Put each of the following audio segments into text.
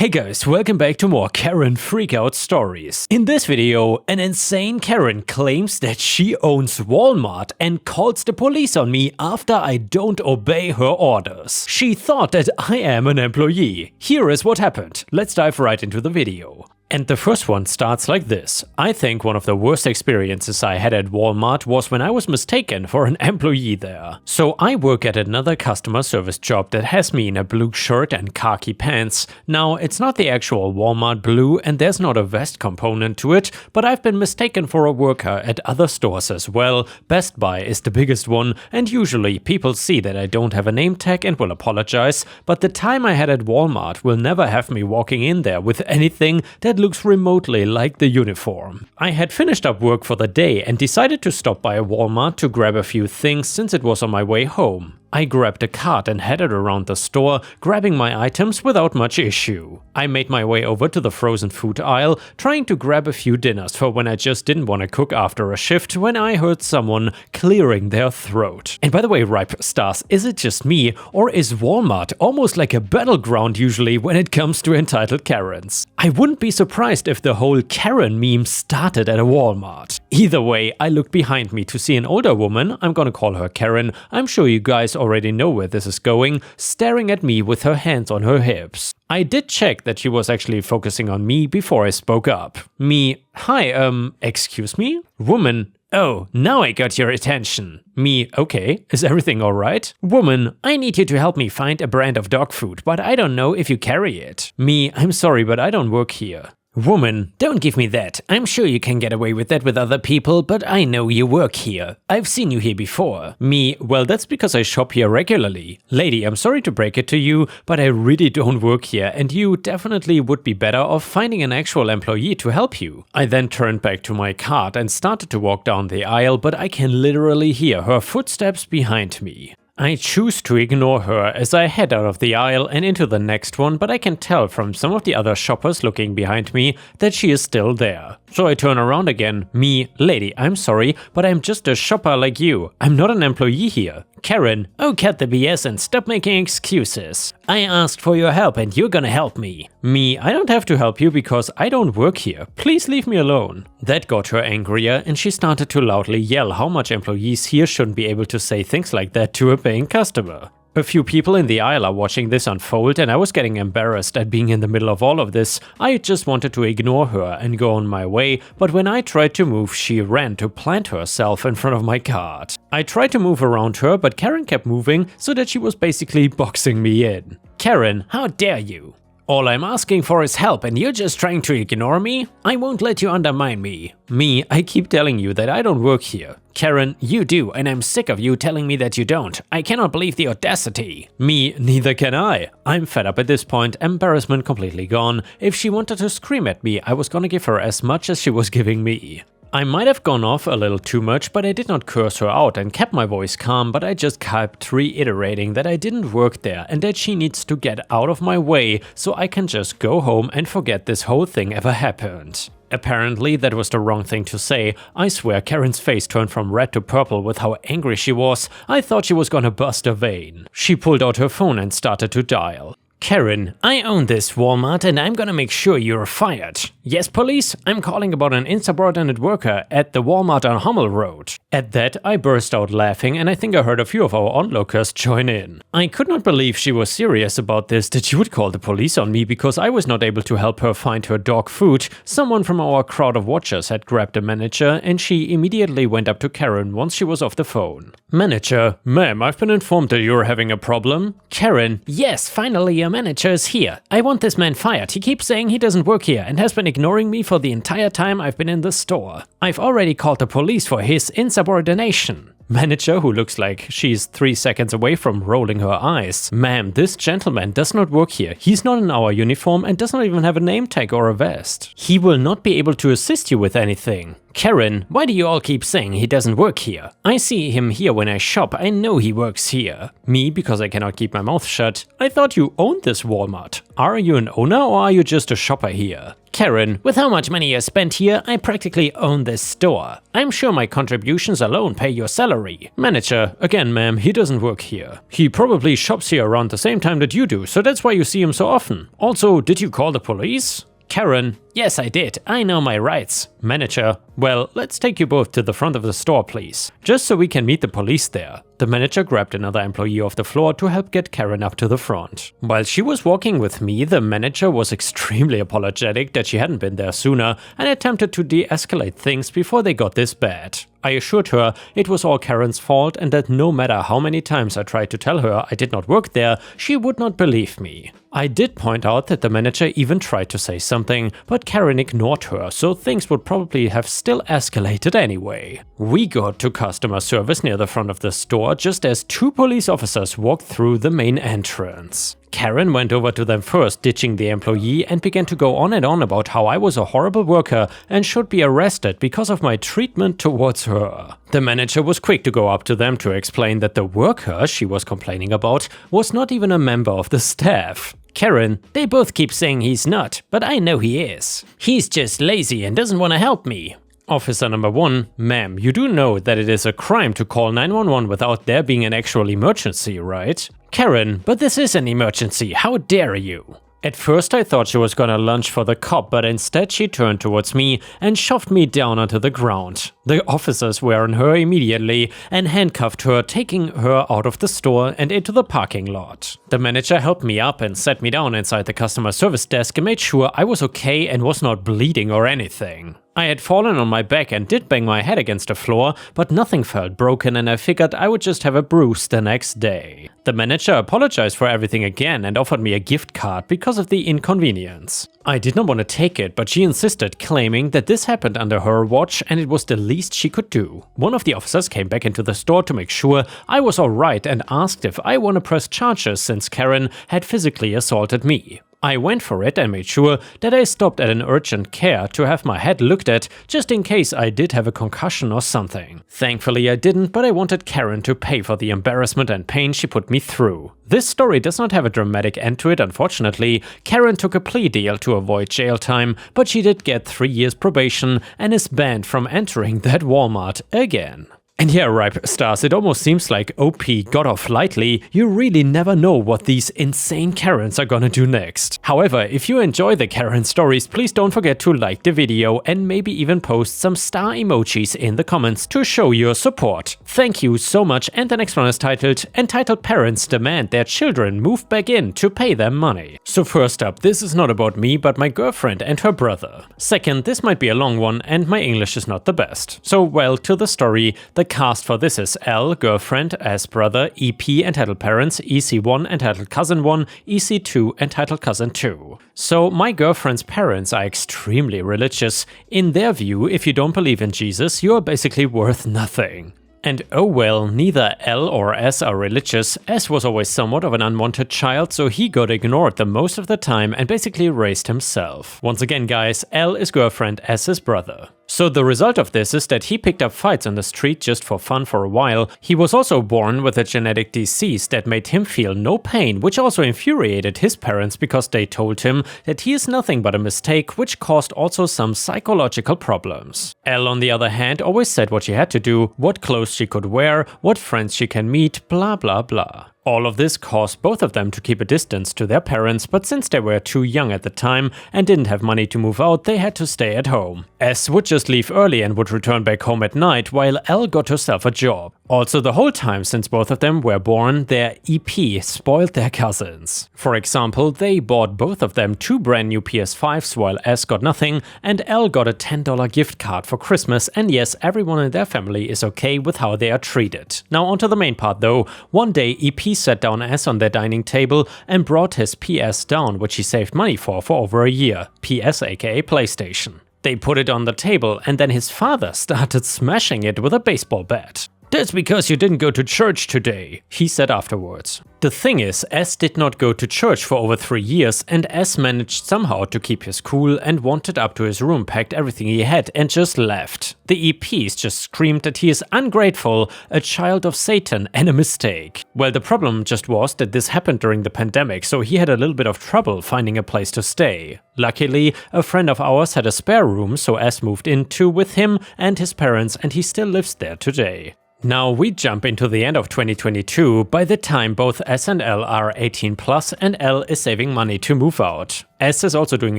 Hey guys, welcome back to more Karen freakout stories. In this video, an insane Karen claims that she owns Walmart and calls the police on me after I don't obey her orders. She thought that I am an employee. Here is what happened. Let's dive right into the video. And the first one starts like this. I think one of the worst experiences I had at Walmart was when I was mistaken for an employee there. So I work at another customer service job that has me in a blue shirt and khaki pants. Now, it's not the actual Walmart blue and there's not a vest component to it, but I've been mistaken for a worker at other stores as well. Best Buy is the biggest one, and usually people see that I don't have a name tag and will apologize, but the time I had at Walmart will never have me walking in there with anything that looks remotely like the uniform. I had finished up work for the day and decided to stop by a Walmart to grab a few things since it was on my way home. I grabbed a cart and headed around the store, grabbing my items without much issue. I made my way over to the frozen food aisle, trying to grab a few dinners for when I just didn't want to cook after a shift, when I heard someone clearing their throat. And by the way, Ripe Stars, is it just me, or is Walmart almost like a battleground usually when it comes to entitled Karens? I wouldn't be surprised if the whole Karen meme started at a Walmart. Either way, I looked behind me to see an older woman, I'm gonna call her Karen, I'm sure you guys already know where this is going, staring at me with her hands on her hips. I did check that she was actually focusing on me before I spoke up. Me, hi, excuse me? Woman, oh, now I got your attention. Me, okay, is everything alright? Woman, I need you to help me find a brand of dog food, but I don't know if you carry it. Me, I'm sorry, but I don't work here. Woman, don't give me that. I'm sure you can get away with that with other people, but I know you work here. I've seen you here before. Me, well, that's because I shop here regularly. Lady, I'm sorry to break it to you, but I really don't work here, and you definitely would be better off finding an actual employee to help you. I then turned back to my cart and started to walk down the aisle, but I can literally hear her footsteps behind me. I choose to ignore her as I head out of the aisle and into the next one, but I can tell from some of the other shoppers looking behind me that she is still there. So I turn around again. Me, lady, I'm sorry, but I'm just a shopper like you. I'm not an employee here. Karen, oh, cut the BS and stop making excuses. I asked for your help and you're gonna help me. Me, I don't have to help you because I don't work here. Please leave me alone. That got her angrier and she started to loudly yell how much employees here shouldn't be able to say things like that to a paying customer. A few people in the aisle are watching this unfold and I was getting embarrassed at being in the middle of all of this. I just wanted to ignore her and go on my way, but when I tried to move, she ran to plant herself in front of my cart. I tried to move around her, but Karen kept moving so that she was basically boxing me in. Karen, how dare you? All I'm asking for is help and you're just trying to ignore me? I won't let you undermine me. Me, I keep telling you that I don't work here. Karen, you do, and I'm sick of you telling me that you don't. I cannot believe the audacity. Me, neither can I. I'm fed up at this point, embarrassment completely gone. If she wanted to scream at me, I was gonna give her as much as she was giving me. I might have gone off a little too much, but I did not curse her out and kept my voice calm, but I just kept reiterating that I didn't work there and that she needs to get out of my way so I can just go home and forget this whole thing ever happened. Apparently that was the wrong thing to say. I swear Karen's face turned from red to purple with how angry she was. I thought she was gonna bust a vein. She pulled out her phone and started to dial. Karen, I own this Walmart and I'm gonna make sure you're fired. Yes, police? I'm calling about an insubordinate worker at the Walmart on Hummel Road. At that, I burst out laughing and I think I heard a few of our onlookers join in. I could not believe she was serious about this, that she would call the police on me because I was not able to help her find her dog food. Someone from our crowd of watchers had grabbed the manager and she immediately went up to Karen once she was off the phone. Manager, ma'am, I've been informed that you're having a problem. Karen, yes, finally your manager is here. I want this man fired. He keeps saying he doesn't work here and has been ignoring me for the entire time I've been in the store. I've already called the police for his insubordination. Manager, who looks like she's 3 seconds away from rolling her eyes. Ma'am, this gentleman does not work here. He's not in our uniform and does not even have a name tag or a vest. He will not be able to assist you with anything. Karen, why do you all keep saying he doesn't work here? I see him here when I shop. I know he works here. Me, because I cannot keep my mouth shut. I thought you owned this Walmart. Are you an owner or are you just a shopper here? Karen, with how much money you spent here, I practically own this store. I'm sure my contributions alone pay your salary. Manager, again ma'am, he doesn't work here. He probably shops here around the same time that you do, so that's why you see him so often. Also, did you call the police? Karen, yes I did, I know my rights. Manager, well, let's take you both to the front of the store please, just so we can meet the police there. The manager grabbed another employee off the floor to help get Karen up to the front. While she was walking with me, the manager was extremely apologetic that she hadn't been there sooner and attempted to de-escalate things before they got this bad. I assured her it was all Karen's fault and that no matter how many times I tried to tell her I did not work there, she would not believe me. I did point out that the manager even tried to say something, but Karen ignored her, so things would probably have still escalated anyway. We got to customer service near the front of the store just as two police officers walked through the main entrance. Karen went over to them first, ditching the employee, and began to go on and on about how I was a horrible worker and should be arrested because of my treatment towards her. The manager was quick to go up to them to explain that the worker she was complaining about was not even a member of the staff. Karen, they both keep saying he's not, but I know he is. He's just lazy and doesn't want to help me. Officer number 1, ma'am, you do know that it is a crime to call 911 without there being an actual emergency, right? Karen, but this is an emergency, how dare you? At first I thought she was gonna lunge for the cop, but instead she turned towards me and shoved me down onto the ground. The officers were on her immediately and handcuffed her, taking her out of the store and into the parking lot. The manager helped me up and sat me down inside the customer service desk and made sure I was okay and was not bleeding or anything. I had fallen on my back and did bang my head against the floor, but nothing felt broken and I figured I would just have a bruise the next day. The manager apologized for everything again and offered me a gift card because of the inconvenience. I did not want to take it, but she insisted, claiming that this happened under her watch and it was the least she could do. One of the officers came back into the store to make sure I was alright and asked if I want to press charges since Karen had physically assaulted me. I went for it and made sure that I stopped at an urgent care to have my head looked at just in case I did have a concussion or something. Thankfully I didn't, but I wanted Karen to pay for the embarrassment and pain she put me through. This story does not have a dramatic end to it, unfortunately. Karen took a plea deal to avoid jail time, but she did get 3 years probation and is banned from entering that Walmart again. And yeah, Ripe Stars, it almost seems like OP got off lightly. You really never know what these insane Karens are gonna do next. However, if you enjoy the Karen stories, please don't forget to like the video and maybe even post some star emojis in the comments to show your support. Thank you so much, and the next one is titled Entitled Parents Demand Their Children Move Back In to Pay Them Money. So first up, this is not about me, but my girlfriend and her brother. Second, this might be a long one and my English is not the best. So well, to the story. The cast for this is L, girlfriend, S, brother, EP, entitled parents, EC1, entitled cousin 1, EC2, entitled cousin 2. So my girlfriend's parents are extremely religious. In their view, if you don't believe in Jesus, you are basically worth nothing. And oh well, neither L or S are religious. S was always somewhat of an unwanted child, so he got ignored the most of the time and basically raised himself. Once again guys, L is girlfriend, S is brother. So the result of this is that he picked up fights on the street just for fun for a while. He was also born with a genetic disease that made him feel no pain, which also infuriated his parents because they told him that he is nothing but a mistake, which caused also some psychological problems. Elle, on the other hand, always said what she had to do, what clothes she could wear, what friends she can meet, blah blah blah. All of this caused both of them to keep a distance to their parents, but since they were too young at the time and didn't have money to move out, they had to stay at home. S would just leave early and would return back home at night, while L got herself a job. Also, the whole time since both of them were born, their EP spoiled their cousins. For example, they bought both of them 2 brand new PS5s while S got nothing, and L got a $10 gift card for Christmas, and yes, everyone in their family is okay with how they are treated. Now onto the main part though. One day EP sat down S on their dining table and brought his PS down, which he saved money for over a year. PS aka PlayStation. They put it on the table and then his father started smashing it with a baseball bat. "That's because you didn't go to church today," he said afterwards. The thing is, S did not go to church for over 3 years, and S managed somehow to keep his cool and wandered up to his room, packed everything he had and just left. The EPs just screamed that he is ungrateful, a child of Satan and a mistake. Well, the problem just was that this happened during the pandemic, so he had a little bit of trouble finding a place to stay. Luckily, a friend of ours had a spare room, so S moved in too with him and his parents, and he still lives there today. Now we jump into the end of 2022 by the time both S and L are 18 plus and L is saving money to move out. S is also doing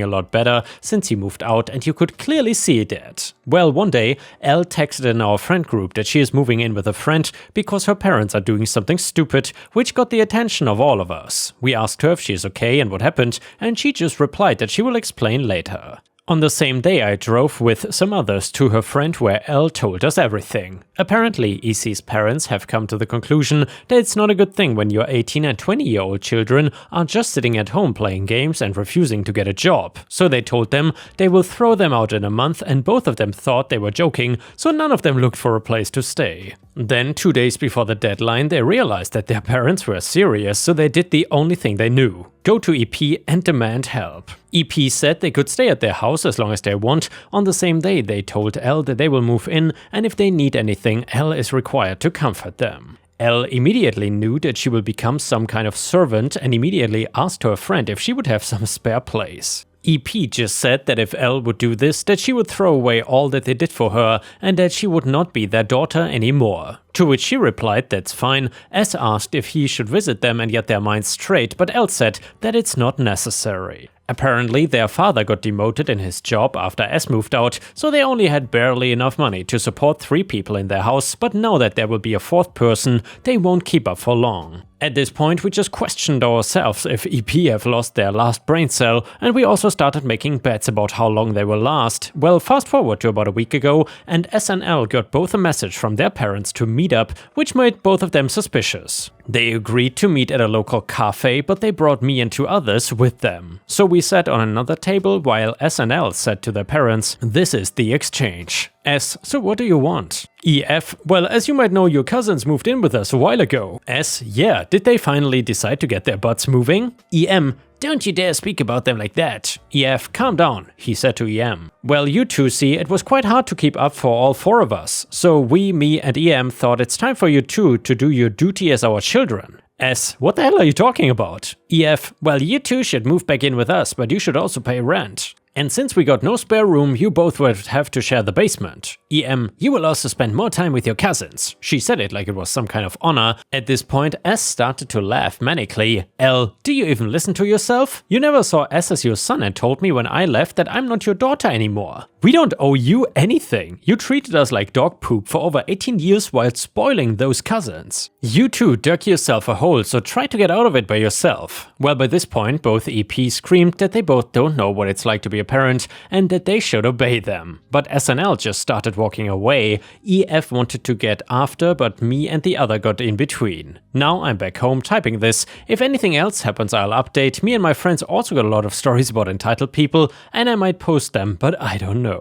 a lot better since he moved out, and you could clearly see that. Well, one day L texted in our friend group that she is moving in with a friend because her parents are doing something stupid, which got the attention of all of us. We asked her if she is okay and what happened, and she just replied that she will explain later. On the same day I drove with some others to her friend where L told us everything. Apparently EC's parents have come to the conclusion that it's not a good thing when your 18 and 20-year-old children are just sitting at home playing games and refusing to get a job. So they told them they will throw them out in a month, and both of them thought they were joking, so none of them looked for a place to stay. Then 2 days before the deadline they realized that their parents were serious, so they did the only thing they knew. Go to EP and demand help. EP said they could stay at their house as long as they want. On the same day they told L that they will move in, and if they need anything, L is required to comfort them. L immediately knew that she will become some kind of servant and immediately asked her friend if she would have some spare place. EP just said that if L would do this, that she would throw away all that they did for her and that she would not be their daughter anymore. To which she replied that's fine. S asked if he should visit them and get their minds straight, but L said that it's not necessary. Apparently their father got demoted in his job after S moved out, so they only had barely enough money to support 3 people in their house, but now that there will be a 4th person, they won't keep up for long. At this point we just questioned ourselves if EP have lost their last brain cell, and we also started making bets about how long they will last. Well, fast forward to about a week ago, and S and L got both a message from their parents to meet up, which made both of them suspicious. They agreed to meet at a local cafe, but they brought me and 2 others with them. So we sat on another table while S and L said to their parents, "This is the exchange." S: "So what do you want?" EF: "Well, as you might know, your cousins moved in with us a while ago." S: "Yeah, did they finally decide to get their butts moving?" EM: "Don't you dare speak about them like that." EF: "Calm down," he said to EM. "Well, you two see, it was quite hard to keep up for all 4 of us. So we, me and EM thought it's time for you two to do your duty as our children." S: "What the hell are you talking about?" EF: "Well, you two should move back in with us, but you should also pay rent. And since we got no spare room, you both would have to share the basement." EM: "You will also spend more time with your cousins." She said it like it was some kind of honor. At this point, S started to laugh manically. L: "Do you even listen to yourself? You never saw S as your son and told me when I left that I'm not your daughter anymore. We don't owe you anything. You treated us like dog poop for over 18 years while spoiling those cousins. You two dug yourself a hole, so try to get out of it by yourself." Well, by this point, both EPs screamed that they both don't know what it's like to be a parent and that they should obey them. But SNL just started walking away. EF wanted to get after, but me and the other got in between. Now I'm back home typing this. If anything else happens, I'll update. Me and my friends also got a lot of stories about entitled people, and I might post them, but I don't know.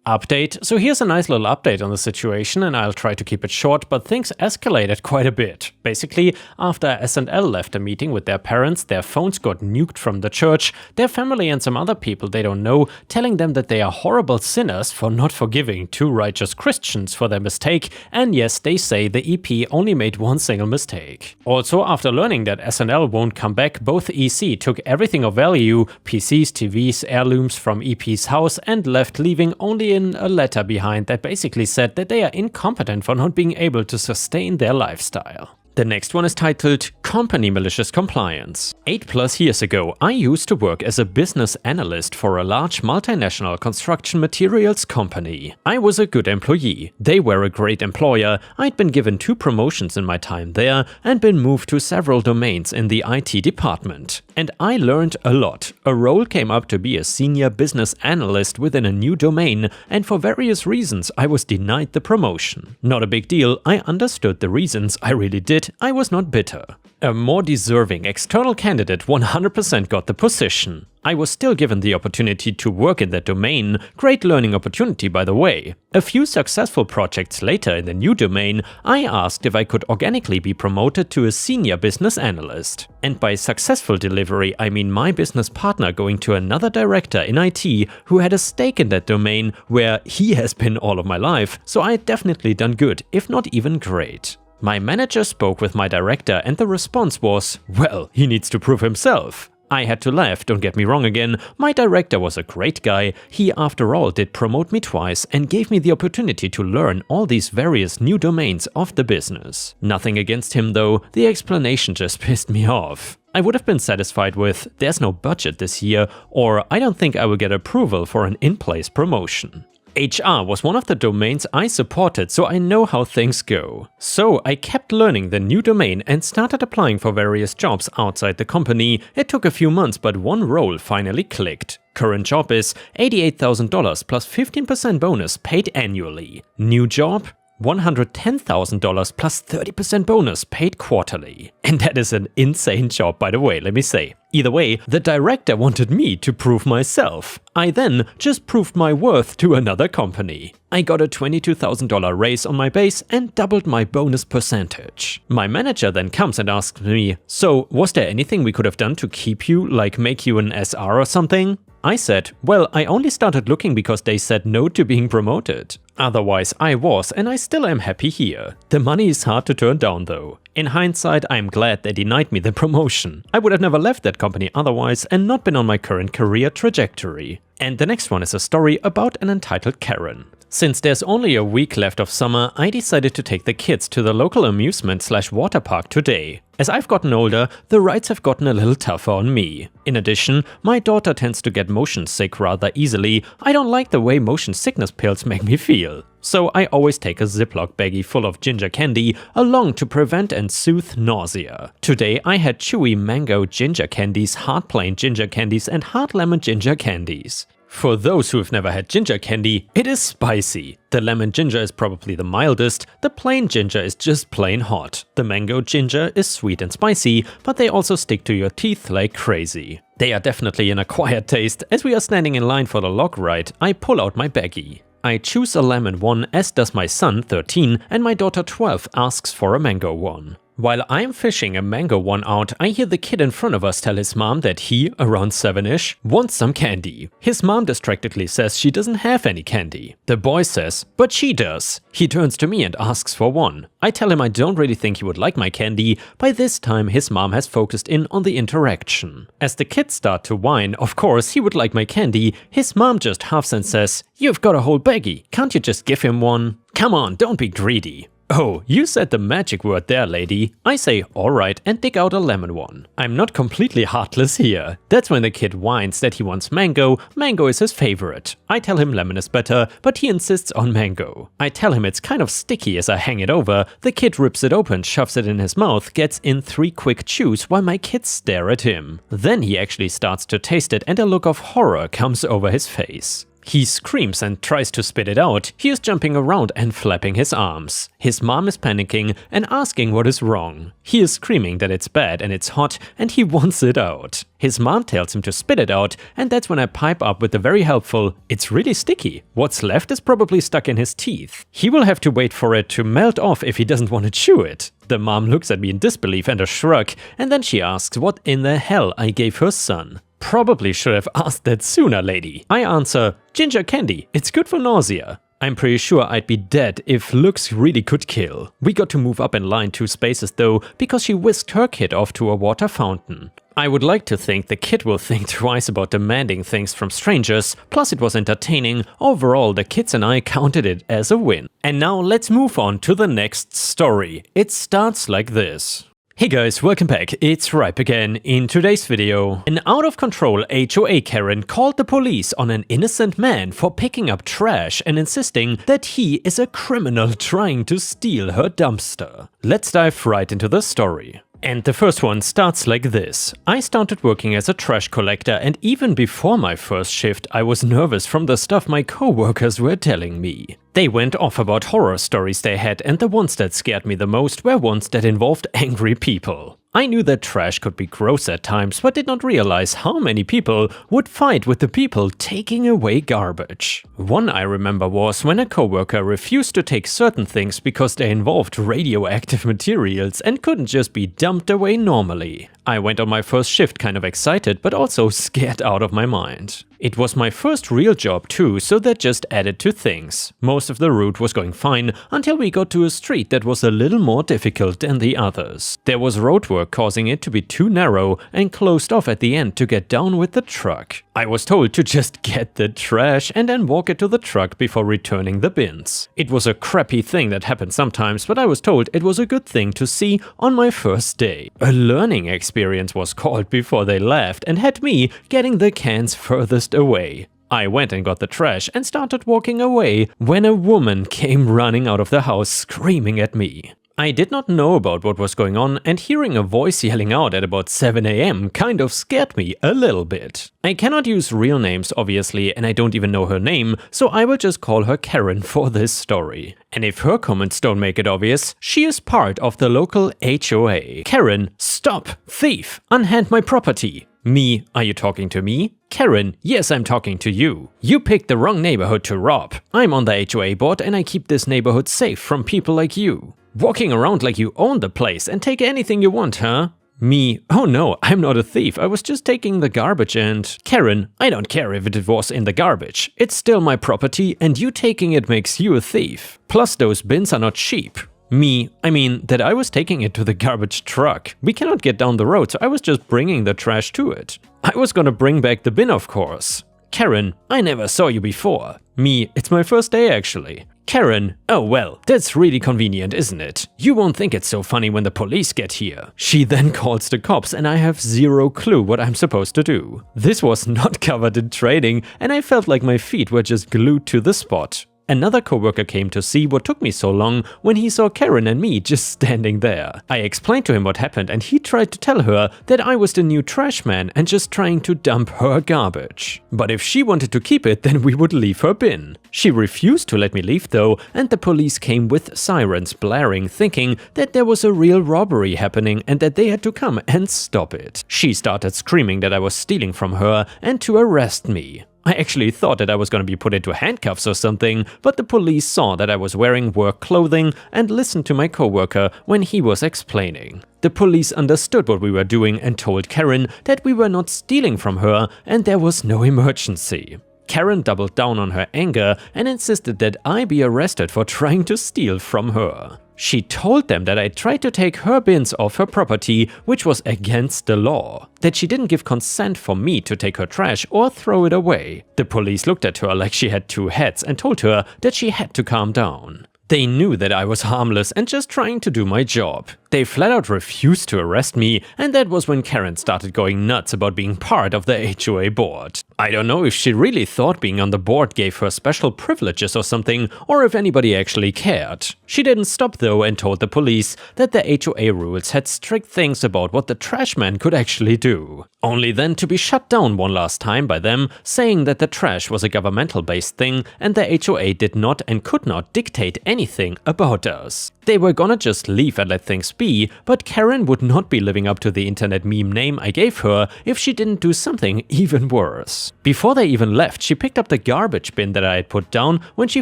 Update. So here's a nice little update on the situation, and I'll try to keep it short, but things escalated quite a bit. Basically, after S&L left a meeting with their parents, their phones got nuked from the church, their family and some other people they don't know, telling them that they are horrible sinners for not forgiving 2 righteous Christians for their mistake, and yes, they say the EP only made 1 single mistake. Also, after learning that S&L won't come back, both EC took everything of value, PCs, TVs, heirlooms from EP's house, and left, leaving only a letter behind that basically said that they are incompetent for not being able to sustain their lifestyle. The next one is titled Company Malicious Compliance. 8+ years ago, I used to work as a business analyst for a large multinational construction materials company. I was a good employee. They were a great employer. I'd been given 2 promotions in my time there and been moved to several domains in the IT department. And I learned a lot. A role came up to be a senior business analyst within a new domain, and for various reasons I was denied the promotion. Not a big deal, I understood the reasons, I really did, But I was not bitter. A more deserving external candidate 100% got the position. I was still given the opportunity to work in that domain, great learning opportunity by the way. A few successful projects later in the new domain, I asked if I could organically be promoted to a senior business analyst. And by successful delivery, I mean my business partner going to another director in IT who had a stake in that domain where he has been all of my life, so I had definitely done good, if not even great. My manager spoke with my director and the response was, well, he needs to prove himself. I had to laugh, don't get me wrong again, my director was a great guy, he after all did promote me twice and gave me the opportunity to learn all these various new domains of the business. Nothing against him though, the explanation just pissed me off. I would have been satisfied with, there's no budget this year, or I don't think I will get approval for an in-place promotion. HR was one of the domains I supported, so I know how things go. So I kept learning the new domain and started applying for various jobs outside the company. It took a few months, but one role finally clicked. Current job is $88,000 plus 15% bonus paid annually. New job? $110,000 plus 30% bonus paid quarterly. And that is an insane job, by the way, let me say. Either way, the director wanted me to prove myself. I then just proved my worth to another company. I got a $22,000 raise on my base and doubled my bonus percentage. My manager then comes and asks me, so was there anything we could have done to keep you, like make you an SR or something? I said, well, I only started looking because they said no to being promoted. Otherwise I was, and I still am happy here. The money is hard to turn down though. In hindsight, I am glad they denied me the promotion. I would have never left that company otherwise and not been on my current career trajectory. And the next one is a story about an entitled Karen. Since there's only a week left of summer, I decided to take the kids to the local amusement/water park today. As I've gotten older, the rides have gotten a little tougher on me. In addition, my daughter tends to get motion sick rather easily. I don't like the way motion sickness pills make me feel. So I always take a Ziploc baggie full of ginger candy along to prevent and soothe nausea. Today I had chewy mango ginger candies, hard plain ginger candies and hard lemon ginger candies. For those who have never had ginger candy, it is spicy. The lemon ginger is probably the mildest, the plain ginger is just plain hot. The mango ginger is sweet and spicy, but they also stick to your teeth like crazy. They are definitely an acquired taste. As we are standing in line for the log ride, I pull out my baggie. I choose a lemon one, as does my son, 13, and my daughter, 12, asks for a mango one. While I'm fishing a mango one out, I hear the kid in front of us tell his mom that he, around 7-ish, wants some candy. His mom distractedly says she doesn't have any candy. The boy says, but she does. He turns to me and asks for one. I tell him I don't really think he would like my candy. By this time his mom has focused in on the interaction. As the kids start to whine, of course he would like my candy, his mom just huffs and says, you've got a whole baggie, can't you just give him one? Come on, don't be greedy. Oh, you said the magic word there, lady. I say alright and dig out a lemon one. I'm not completely heartless here. That's when the kid whines that he wants mango. Mango is his favorite. I tell him lemon is better, but he insists on mango. I tell him it's kind of sticky as I hang it over. The kid rips it open, shoves it in his mouth, gets in 3 quick chews while my kids stare at him. Then he actually starts to taste it and a look of horror comes over his face. He screams and tries to spit it out. He is jumping around and flapping his arms. His mom is panicking and asking what is wrong. He is screaming that it's bad and it's hot and he wants it out. His mom tells him to spit it out, and that's when I pipe up with the very helpful, it's really sticky. What's left is probably stuck in his teeth. He will have to wait for it to melt off if he doesn't want to chew it. The mom looks at me in disbelief and a shrug, and then she asks what in the hell I gave her son. Probably should have asked that sooner, lady. I answer, ginger candy, it's good for nausea. I'm pretty sure I'd be dead if looks really could kill. We got to move up in line 2 spaces though, because she whisked her kid off to a water fountain. I would like to think the kid will think twice about demanding things from strangers, plus it was entertaining. Overall, the kids and I counted it as a win. And now let's move on to the next story. It starts like this. Hey guys, welcome back, it's Ripe again. In today's video, an out-of-control HOA Karen called the police on an innocent man for picking up trash and insisting that he is a criminal trying to steal her dumpster. Let's dive right into the story. And the first one starts like this. I started working as a trash collector, and even before my first shift I was nervous from the stuff my coworkers were telling me. They went off about horror stories they had, and the ones that scared me the most were ones that involved angry people. I knew that trash could be gross at times, but did not realize how many people would fight with the people taking away garbage. One I remember was when a coworker refused to take certain things because they involved radioactive materials and couldn't just be dumped away normally. I went on my first shift kind of excited, but also scared out of my mind. It was my first real job too, so that just added to things. Most of the route was going fine until we got to a street that was a little more difficult than the others. There was roadwork causing it to be too narrow and closed off at the end to get down with the truck. I was told to just get the trash and then walk it to the truck before returning the bins. It was a crappy thing that happened sometimes, but I was told it was a good thing to see on my first day. A learning experience was called before they left and had me getting the cans furthest away. I went and got the trash and started walking away when a woman came running out of the house screaming at me. I did not know about what was going on, and hearing a voice yelling out at about 7 AM kind of scared me a little bit. I cannot use real names obviously, and I don't even know her name, so I will just call her Karen for this story. And if her comments don't make it obvious, she is part of the local HOA. Karen, stop! Thief! Unhand my property! Me, are you talking to me? Karen, yes, I'm talking to you. You picked the wrong neighborhood to rob. I'm on the HOA board and I keep this neighborhood safe from people like you. Walking around like you own the place and take anything you want, huh? Me, oh no, I'm not a thief, I was just taking the garbage and… Karen, I don't care if it was in the garbage. It's still my property and you taking it makes you a thief. Plus those bins are not cheap. Me, I mean that I was taking it to the garbage truck. We cannot get down the road, so I was just bringing the trash to it. I was gonna bring back the bin, of course. Karen, I never saw you before. Me, it's my first day actually. Karen, oh well, that's really convenient, isn't it? You won't think it's so funny when the police get here. She then calls the cops and I have zero clue what I'm supposed to do. This was not covered in training and I felt like my feet were just glued to the spot. Another coworker came to see what took me so long when he saw Karen and me just standing there. I explained to him what happened and he tried to tell her that I was the new trash man and just trying to dump her garbage. But if she wanted to keep it, then we would leave her bin. She refused to let me leave though, and the police came with sirens blaring, thinking that there was a real robbery happening and that they had to come and stop it. She started screaming that I was stealing from her and to arrest me. I actually thought that I was going to be put into handcuffs or something, but the police saw that I was wearing work clothing and listened to my coworker when he was explaining. The police understood what we were doing and told Karen that we were not stealing from her and there was no emergency. Karen doubled down on her anger and insisted that I be arrested for trying to steal from her. She told them that I tried to take her bins off her property, which was against the law. That she didn't give consent for me to take her trash or throw it away. The police looked at her like she had two heads and told her that she had to calm down. They knew that I was harmless and just trying to do my job. They flat out refused to arrest me, and that was when Karen started going nuts about being part of the HOA board. I don't know if she really thought being on the board gave her special privileges or something, or if anybody actually cared. She didn't stop though and told the police that the HOA rules had strict things about what the trash man could actually do. Only then to be shut down one last time by them, saying that the trash was a governmental-based thing and the HOA did not and could not dictate anything about us. They were gonna just leave and let things be, but Karen would not be living up to the internet meme name I gave her if she didn't do something even worse. Before they even left, she picked up the garbage bin that I had put down when she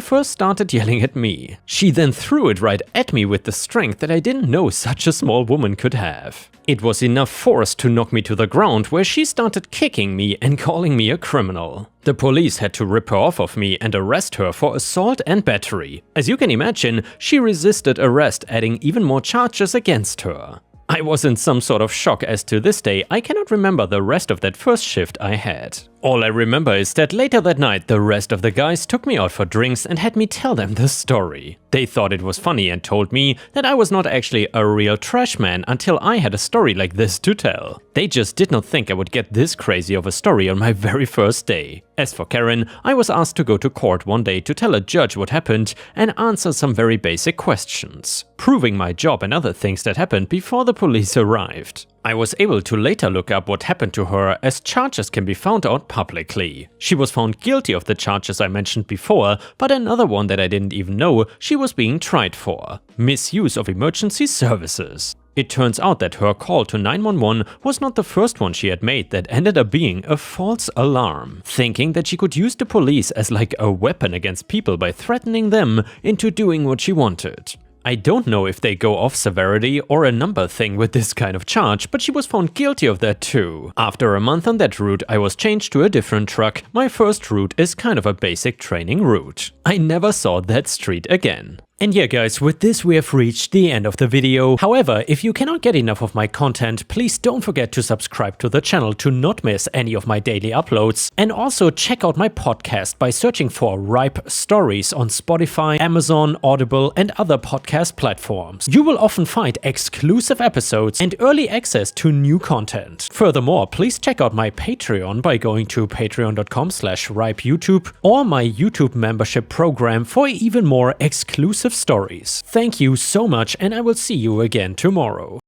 first started yelling at me. She then threw it right at me with the strength that I didn't know such a small woman could have. It was enough force to knock me to the ground, where she started kicking me and calling me a criminal. The police had to rip her off of me and arrest her for assault and battery. As you can imagine, she resisted arrest, adding even more charges against her. I was in some sort of shock, as to this day I cannot remember the rest of that first shift I had. All I remember is that later that night the rest of the guys took me out for drinks and had me tell them the story. They thought it was funny and told me that I was not actually a real trash man until I had a story like this to tell. They just did not think I would get this crazy of a story on my very first day. As for Karen, I was asked to go to court one day to tell a judge what happened and answer some very basic questions, proving my job and other things that happened before the police arrived. I was able to later look up what happened to her, as charges can be found out publicly. She was found guilty of the charges I mentioned before, but another one that I didn't even know she was being tried for: misuse of emergency services. It turns out that her call to 911 was not the first one she had made that ended up being a false alarm, thinking that she could use the police as like a weapon against people by threatening them into doing what she wanted. I don't know if they go off severity or a number thing with this kind of charge, but she was found guilty of that too. After a month on that route, I was changed to a different truck. My first route is kind of a basic training route. I never saw that street again. And yeah guys, with this we have reached the end of the video. However, if you cannot get enough of my content, please don't forget to subscribe to the channel to not miss any of my daily uploads. And also check out my podcast by searching for Ripe Stories on Spotify, Amazon, Audible and other podcast platforms. You will often find exclusive episodes and early access to new content. Furthermore, please check out my Patreon by going to patreon.com/ripeyoutube or my YouTube membership program for even more exclusive stories. Thank you so much, and I will see you again tomorrow.